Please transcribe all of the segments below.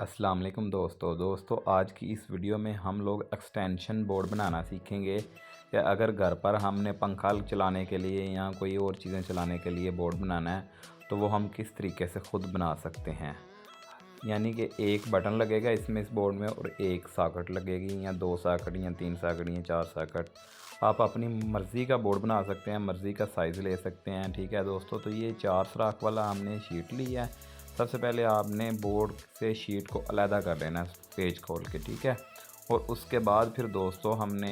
अस्सलाम वालेकुम दोस्तों आज की इस वीडियो में हम लोग एक्सटेंशन बोर्ड बनाना सीखेंगे कि अगर घर पर हमने पंखा चलाने के लिए या कोई और चीज़ें चलाने के लिए बोर्ड बनाना है तो वो हम किस तरीके से ख़ुद बना सकते हैं। यानी कि एक बटन लगेगा इसमें इस बोर्ड में और एक सॉकेट लगेगी या दो सॉकेट या तीन सॉकेट या चार सॉकेट। आप अपनी मर्ज़ी का बोर्ड बना सकते हैं, मर्ज़ी का साइज़ ले सकते हैं। ठीक है दोस्तों, तो ये चार सुराख वाला हमने शीट ली है। सबसे पहले आपने बोर्ड से शीट को अलहदा कर लेना है पेज खोल के, ठीक है। और उसके बाद फिर दोस्तों हमने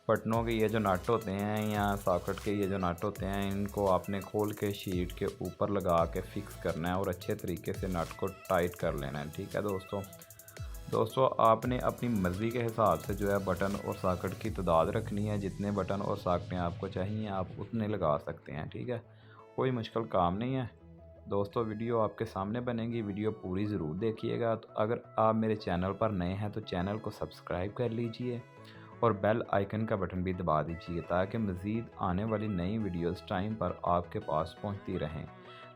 बटनों के ये जो नट होते हैं या सॉकेट के ये जो नट होते हैं इनको आपने खोल के शीट के ऊपर लगा के फ़िक्स करना है और अच्छे तरीके से नट को टाइट कर लेना है। ठीक है दोस्तों आपने अपनी मर्ज़ी के हिसाब से जो है बटन और सॉकेट की तादाद रखनी है। जितने बटन और सॉकेटें आपको चाहिए आप उतने लगा सकते हैं। ठीक है, कोई मुश्किल काम नहीं है दोस्तों। वीडियो आपके सामने बनेगी, वीडियो पूरी ज़रूर देखिएगा। तो अगर आप मेरे चैनल पर नए हैं तो चैनल को सब्सक्राइब कर लीजिए और बेल आइकन का बटन भी दबा दीजिए ताकि मज़ीद आने वाली नई वीडियोस टाइम पर आपके पास पहुंचती रहें।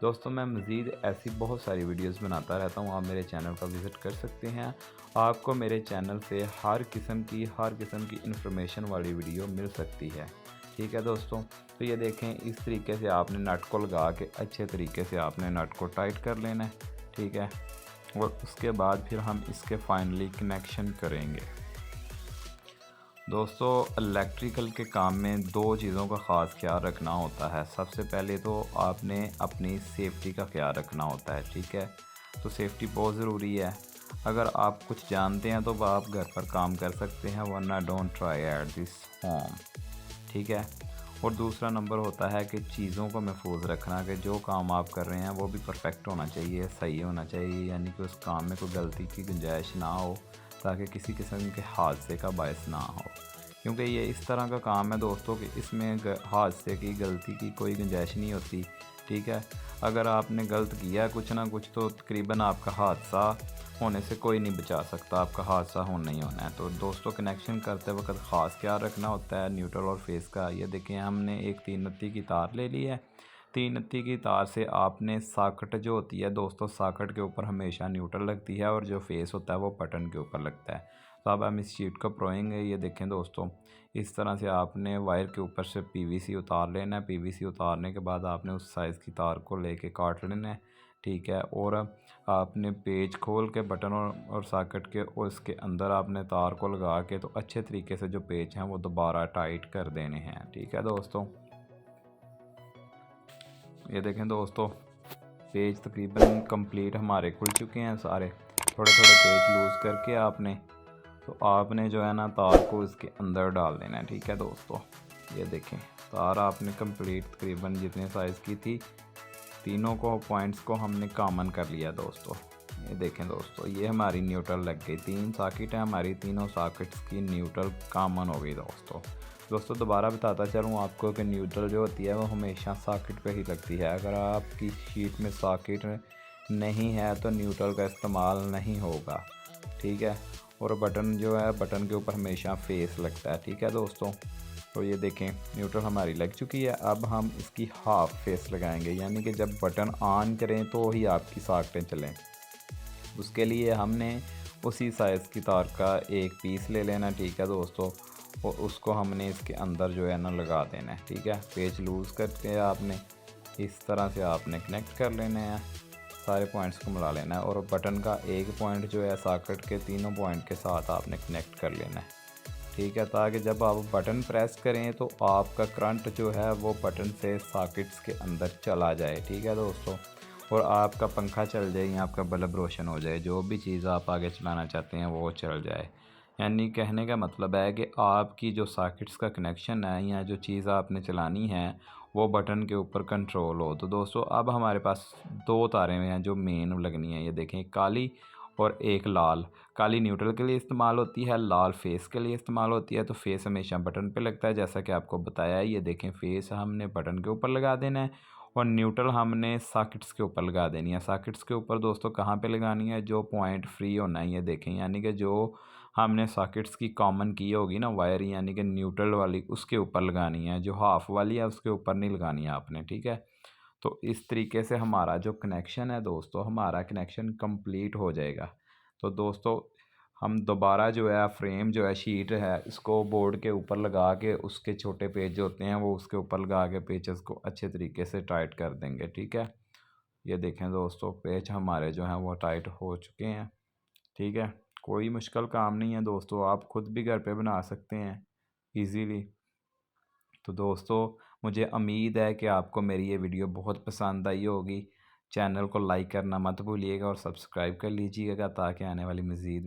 दोस्तों मैं मज़ीद ऐसी बहुत सारी वीडियोस बनाता रहता हूं, आप मेरे चैनल का विज़िट कर सकते हैं। आपको मेरे चैनल से हर किस्म की इन्फॉर्मेशन वाली वीडियो मिल सकती है। ठीक है दोस्तों, तो ये देखें इस तरीके से आपने नट को लगा के अच्छे तरीके से आपने नट को टाइट कर लेना है। ठीक है, और उसके बाद फिर हम इसके फाइनली कनेक्शन करेंगे। दोस्तों इलेक्ट्रिकल के काम में दो चीज़ों का ख़ास ख्याल रखना होता है। सबसे पहले तो आपने अपनी सेफ्टी का ख्याल रखना होता है। ठीक है, तो सेफ्टी बहुत ज़रूरी है। अगर आप कुछ जानते हैं तो वह आप घर पर काम कर सकते हैं, वरना don't try at this home. ठीक है, और दूसरा नंबर होता है कि चीज़ों को महफूज रखना, कि जो काम आप कर रहे हैं वो भी परफेक्ट होना चाहिए, सही होना चाहिए, यानी कि उस काम में कोई गलती की गुंजाइश ना हो ताकि किसी किस्म के हादसे का बायस ना हो। क्योंकि ये इस तरह का काम है दोस्तों कि इसमें हादसे की गलती की कोई गुंजाइश नहीं होती। ठीक है, अगर आपने गलत किया कुछ ना कुछ तो तकरीबन आपका हादसा होने से कोई नहीं बचा सकता, आपका हादसा होना ही होना है। तो दोस्तों कनेक्शन करते वक्त ख़ास ख्याल रखना होता है न्यूट्रल और फेस का। ये देखें हमने एक 3 नत्ती की तार ले ली है। 3 नत्ती की तार से आपने सॉकेट जो होती है दोस्तों, सॉकेट के ऊपर हमेशा न्यूट्रल लगती है और जो फेस होता है वो बटन के ऊपर लगता है। तो अब हम इस शीट को प्रोएंगे। ये देखें दोस्तों, इस तरह से आपने वायर के ऊपर से पीवीसी उतार लेना है। पीवीसी उतारने के बाद आपने उस साइज़ की तार को लेके काट लेना है। ठीक है, और आपने पेज खोल के बटन और सॉकेट के और इसके अंदर आपने तार को लगा के तो अच्छे तरीके से जो पेज हैं वो दोबारा टाइट कर देने हैं। ठीक है दोस्तों, ये देखें दोस्तों पेज तकरीबन कंप्लीट हमारे खुल चुके हैं सारे। थोड़े थोड़े पेज लूज़ करके आपने जो है ना तार को इसके अंदर डाल देना है। ठीक है दोस्तों, ये देखें तार आपने कंप्लीट तकरीबन जितने साइज़ की थी तीनों को पॉइंट्स को हमने कॉमन कर लिया दोस्तों। ये देखें दोस्तों, ये हमारी न्यूट्रल लग गई। 3 सॉकेट है हमारी, तीनों सॉकेट्स की न्यूट्रल कॉमन हो गई दोस्तों दोबारा बताता चलूँ आपको कि न्यूट्रल जो होती है वो हमेशा सॉकेट पे ही लगती है। अगर आपकी शीट में सॉकेट नहीं है तो न्यूट्रल का इस्तेमाल नहीं होगा। ठीक है, और बटन जो है बटन के ऊपर हमेशा फेस लगता है। ठीक है दोस्तों, तो ये देखें न्यूट्रल हमारी लग चुकी है। अब हम इसकी हाफ फेस लगाएंगे, यानी कि जब बटन ऑन करें तो ही आपकी सॉकेटें चलें। उसके लिए हमने उसी साइज़ की तार का एक पीस ले लेना। ठीक है दोस्तों, और उसको हमने इसके अंदर जो है ना लगा देना है। ठीक है, पेज लूज़ करके आपने इस तरह से आपने कनेक्ट कर लेना है, सारे पॉइंट्स को मिला लेना है और बटन का एक पॉइंट जो है सॉकेट के तीनों पॉइंट के साथ आपने कनेक्ट कर लेना है। ठीक है, ताकि जब आप बटन प्रेस करें तो आपका करंट जो है वो बटन से सॉकेट्स के अंदर चला जाए। ठीक है दोस्तों, और आपका पंखा चल जाए या आपका बल्ब रोशन हो जाए, जो भी चीज़ आप आगे चलाना चाहते हैं वो चल जाए। यानी कहने का मतलब है कि आपकी जो सॉकेट्स का कनेक्शन है या जो चीज़ आपने चलानी है वो बटन के ऊपर कंट्रोल हो। तो दोस्तों अब हमारे पास 2 तारें हैं जो मेन लगनी है। ये देखें काली और एक लाल। काली न्यूट्रल के लिए इस्तेमाल होती है, लाल फेस के लिए इस्तेमाल होती है। तो फेस हमेशा बटन पे लगता है जैसा कि आपको बताया है। ये देखें फेस हमने बटन के ऊपर लगा देना है और न्यूट्रल हमने सॉकेट्स के ऊपर लगा देनी है। सॉकेट्स के ऊपर दोस्तों कहाँ पे लगानी है, जो पॉइंट फ्री होना है। ये देखें यानी कि जो हमने सॉकेट्स की कॉमन की होगी ना वायर, यानी कि न्यूट्रल वाली उसके ऊपर लगानी है, जो हाफ वाली है उसके ऊपर नहीं लगानी है आपने। ठीक है, तो इस तरीके से हमारा जो कनेक्शन है दोस्तों, हमारा कनेक्शन कंप्लीट हो जाएगा। तो दोस्तों हम दोबारा जो है फ्रेम जो है शीट है इसको बोर्ड के ऊपर लगा के उसके छोटे पेज जो होते हैं वो उसके ऊपर लगा के पेचेस को अच्छे तरीके से टाइट कर देंगे। ठीक है, ये देखें दोस्तों पेच हमारे जो हैं वो टाइट हो चुके हैं। ठीक है, कोई मुश्किल काम नहीं है दोस्तों, आप खुद भी घर पे बना सकते हैं इजीली। तो दोस्तों मुझे उम्मीद है कि आपको मेरी ये वीडियो बहुत पसंद आई होगी। चैनल को लाइक करना मत भूलिएगा और सब्सक्राइब कर लीजिएगा ताकि आने वाली मज़ीद